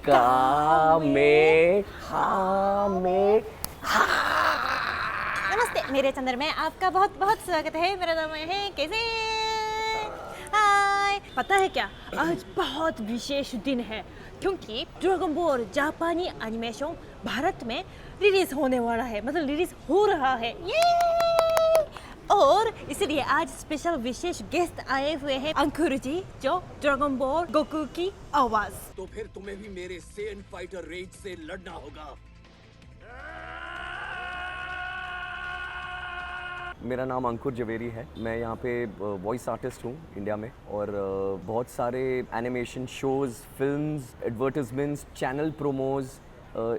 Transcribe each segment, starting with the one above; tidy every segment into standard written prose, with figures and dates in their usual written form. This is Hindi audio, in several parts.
कामे में नमस्ते मेरे चंद्र में आपका बहुत बहुत स्वागत है। मेरा नाम है कैसे हाय। पता है क्या, आज बहुत विशेष दिन है क्योंकि ड्रैगन बॉल जापानी एनिमेशन भारत में रिलीज होने वाला है, मतलब रिलीज हो रहा है ये। और इसलिए आज स्पेशल विशेष गेस्ट आए हुए हैं अंकुर जी, जो ड्रैगन बॉल गोकू की आवाज। तो फिर तुम्हें भी मेरे सेन फाइटर रेज से लड़ना होगा। मेरा नाम अंकुर जवेरी है। मैं यहाँ पे वॉइस आर्टिस्ट हूँ इंडिया में, और बहुत सारे animation shows, films, advertisements, channel promos,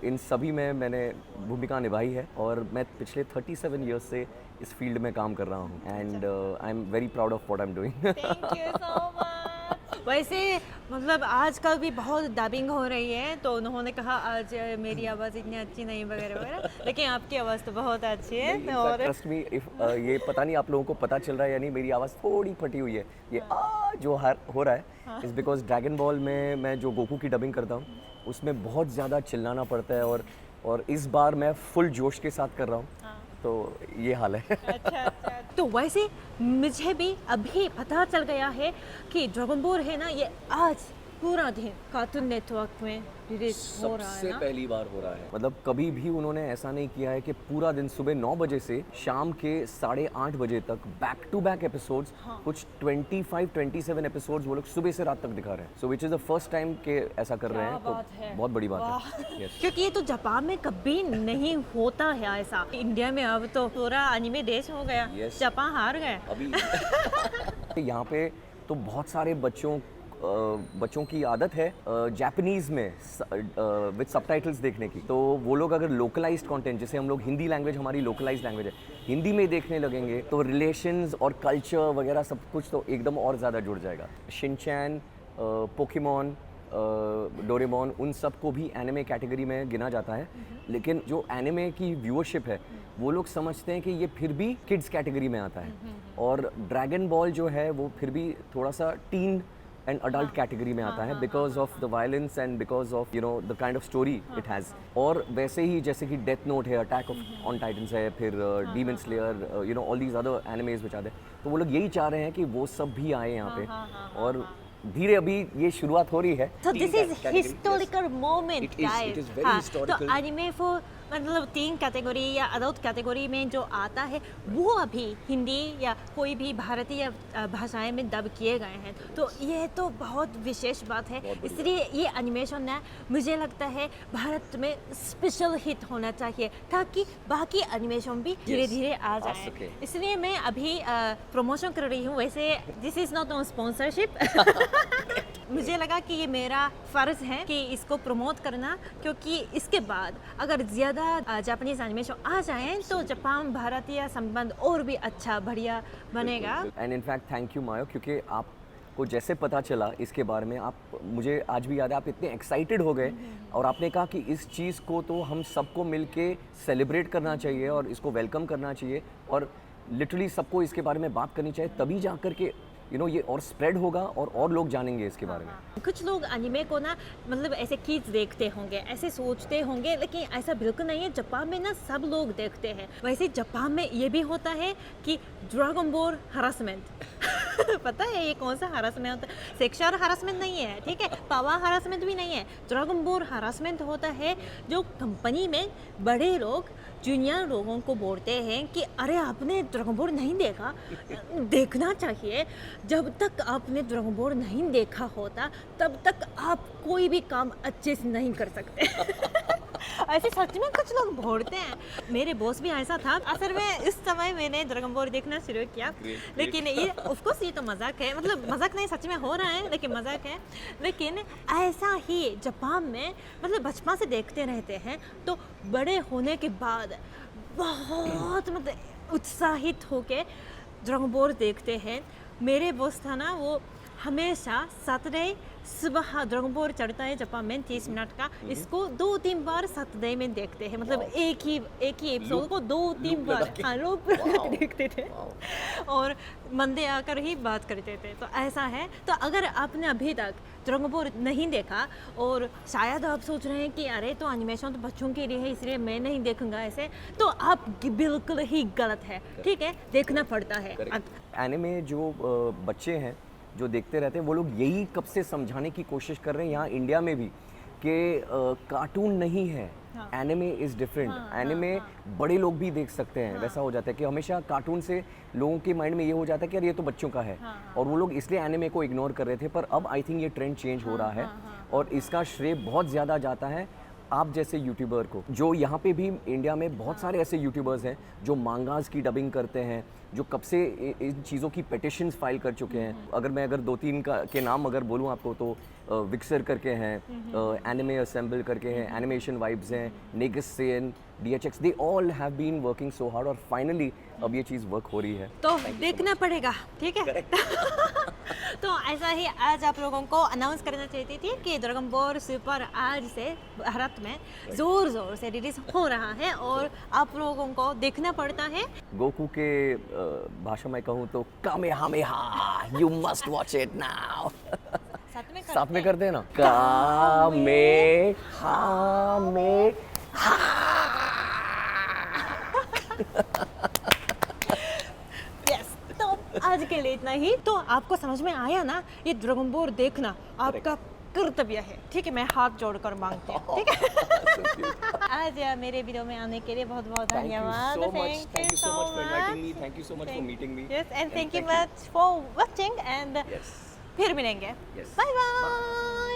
इन सभी में मैंने भूमिका निभाई है। और मैं पिछले 37 ईयर्स से इस फील्ड में काम कर रहा हूँ, and I am very proud of what I am doing. Thank you so much. वैसे मतलब आजकल भी बहुत डबिंग हो रही है, तो उन्होंने कहा आज मेरी आवाज़ इतनी अच्छी नहीं वगैरह वगैरह, लेकिन आपकी आवाज़ तो बहुत अच्छी है। और ट्रस्ट मी, ये पता नहीं आप लोगों को पता चल रहा है या नहीं, मेरी आवाज़ थोड़ी फटी हुई है। ये जो हो रहा है इज़ बिकॉज ड्रैगन बॉल में मैं जो गोकू की डबिंग करता हूँ उसमें बहुत ज़्यादा चिल्लाना पड़ता है, और इस बार मैं फुल जोश के साथ कर रहा हूँ, तो ये हाल है। अच्छा। तो वैसे मुझे भी अभी पता चल गया है कि ड्रैगन बॉल है ना, ये आज पूरा दिन कार्टून नेटवर्क में रिलीज हो रहा है सबसे ना। पहली बार हो रहा है, मतलब कभी भी उन्होंने ऐसा नहीं किया है कि पूरा दिन सुबह 9 बजे से शाम के 8:30 बजे तक बैक टू बैक एपिसोड्स, कुछ 25-27 एपिसोड्स वो लोग सुबह से रात तक दिखा रहे हैं। So which is the first time के ऐसा कर रहे हैं, तो बात है। बहुत बड़ी बात है। Yes. क्योंकि ये तो जापान में कभी नहीं होता है ऐसा। इंडिया में अब तो पूरा एनिमे देश हो गया। Yes. जापान हार गए अभी यहाँ पे तो बहुत सारे बच्चों की आदत है जापानीज़ में विद सबटाइटल्स देखने की। तो वो लोग अगर लोकलाइज्ड कंटेंट, जैसे हम लोग हिंदी लैंग्वेज हमारी लोकलाइज्ड लैंग्वेज है, हिंदी में देखने लगेंगे तो रिलेशंस और कल्चर वगैरह सब कुछ तो एकदम और ज़्यादा जुड़ जाएगा। शिनचैन, पोकेमॉन, डोरेमोन, उन सब को भी एनिमे कैटेगरी में गिना जाता है, लेकिन जो एनिमे की व्यूअरशिप है वो लोग समझते हैं कि ये फिर भी किड्स कैटेगरी में आता है, और ड्रैगन बॉल जो है वो फिर भी थोड़ा सा टीन एंड अडल्ट कैटेगरी में आता है, because of the violence and because of the kind of story it has. और वैसे ही जैसे कि डेथ नोट है, अटैक ऑन टाइटन्स है, फिर Demon Slayer, all these other animes which are there, तो वो लोग यही चाह रहे हैं कि वो सब भी आए यहाँ पे। और धीरे अभी ये शुरुआत हो रही है। So this is historical moment, It is guys. very हाँ, historical. तो एनिमे फॉर मतलब 3 कैटेगरी या अडल्ट कैटेगरी में जो आता है वो अभी हिंदी या कोई भी भारतीय भाषाएं में डब किए गए हैं, तो ये तो बहुत विशेष बात है। इसलिए ये एनिमेशन ना मुझे लगता है भारत में स्पेशल हिट होना चाहिए, ताकि बाकी एनिमेशन भी धीरे धीरे आ जाए। सके। इसलिए मैं अभी प्रमोशन कर रही हूँ। वैसे this is not on sponsorship. मुझे लगा कि ये मेरा फ़र्ज़ है कि इसको प्रमोट करना, क्योंकि इसके बाद अगर ज़्यादा जापानीज़ एनिमेशन आ जाएं तो जापान भारतीय संबंध और भी अच्छा बढ़िया बनेगा। एंड इनफैक्ट थैंक यू मायो, क्योंकि आपको जैसे पता चला इसके बारे में, मुझे आज भी याद है आप इतने एक्साइटेड हो गए, और आपने कहा कि इस चीज़ को तो हम सबको मिलके सेलिब्रेट करना चाहिए और इसको वेलकम करना चाहिए, और लिटरली सबको इसके बारे में बात करनी चाहिए, तभी जा कर के ये और स्प्रेड होगा और लोग जानेंगे इसके बारे में। कुछ लोग एनिमे को ना मतलब ऐसे किड्स देखते होंगे, ऐसे सोचते होंगे, लेकिन ऐसा बिल्कुल नहीं है। जापान में ना सब लोग देखते हैं। वैसे जापान में ये भी होता है कि ड्रैगन बॉल हरासमेंट पता है ये कौन सा हरासमेंट होता है? सेक्सुअल हरासमेंट नहीं है, ठीक है, पावर हरासमेंट भी नहीं है। ड्रैगन बॉल हरासमेंट होता है जो कंपनी में बड़े लोग जूनियर लोगों को बोलते हैं कि अरे आपने ड्रैगन बॉल नहीं देखा, देखना चाहिए। जब तक आपने ड्रैगन बॉल नहीं देखा होता तब तक आप कोई भी काम अच्छे से नहीं कर सकते। ऐसे सच में कुछ लोग बोलते हैं। मेरे बॉस भी ऐसा था। असल में इस समय मैंने ड्रैगन बॉल देखना शुरू किया, लेकिन ये ऑफ कोर्स ये तो मजाक है, मतलब मजाक नहीं, सच में हो रहा है, लेकिन मजाक है। लेकिन ऐसा ही जापान में मतलब बचपन से देखते रहते हैं, तो बड़े होने के बाद बहुत मतलब उत्साहित होके ड्रैगन बॉल देखते हैं। मेरे बॉस था ना, वो हमेशा सैटरडे सुबह ड्रैगन बॉल चढ़ता है जापान में 30 मिनट का, इसको 2-3 बार सैटरडे में देखते हैं, मतलब एक ही एपिसोड को 2-3 बार लोग देखते थे, और मंडे आकर ही बात करते थे। तो ऐसा है। तो अगर आपने अभी तक ड्रैगन बॉल नहीं देखा और शायद आप सोच रहे हैं कि अरे तो एनिमेशन तो बच्चों के लिए है इसलिए मैं नहीं देखूंगा ऐसे, तो आप बिल्कुल ही गलत है, ठीक है, देखना पड़ता है। एनिमे जो बच्चे हैं जो देखते रहते हैं वो लोग यही कब से समझाने की कोशिश कर रहे हैं यहाँ इंडिया में भी कि कार्टून नहीं है, एनिमे इज़ डिफरेंट। एनिमे बड़े लोग भी देख सकते हैं। वैसा हो जाता है कि हमेशा कार्टून से लोगों के माइंड में ये हो जाता है कि यार ये तो बच्चों का है, और वो लोग इसलिए एनिमे को इग्नोर कर रहे थे। पर अब आई थिंक ये ट्रेंड चेंज हो रहा है और इसका श्रेय बहुत ज़्यादा जाता है आप जैसे यूट्यूबर को, जो यहाँ पे भी इंडिया में बहुत सारे ऐसे यूट्यूबर्स हैं जो मांगास की डबिंग करते हैं, जो कब से इन चीज़ों की पिटिशंस फाइल कर चुके हैं। अगर दो तीन के नाम अगर बोलूँ आपको तो विक्सर करके हैं, एनिमे असेंबल करके हैं, एनिमेशन वाइब्स हैं, नेगस सेन, DHX, they all have been working so hard और फाइनली अब ये चीज़ वर्क हो रही है। तो देखना पड़ेगा, ठीक है। तो ऐसा ही आज आप लोगों को अनाउंस करना चाहती थी कि ड्रैगन बॉल सुपर आज से भारत में जोर जोर से रिलीज हो रहा है और आप लोगों को देखना पड़ता है। गोकू के भाषा में कहूँ तो Kamehameha, you must watch it now. साथ में करते हैं ना, यस, तो आज के लिए इतना ही। तो आपको समझ में आया ना, ये ड्रैगन बॉल देखना आपका कर्तव्य है, ठीक है, मैं हाथ जोड़कर मांगती हूँ, ठीक है। आज मेरे वीडियो में आने के लिए बहुत बहुत धन्यवाद। Thank you so much for inviting me. Thank you so much for meeting me. Yes, and thank you much for watching and Yes. फिर मिलेंगे। Yes. Bye bye.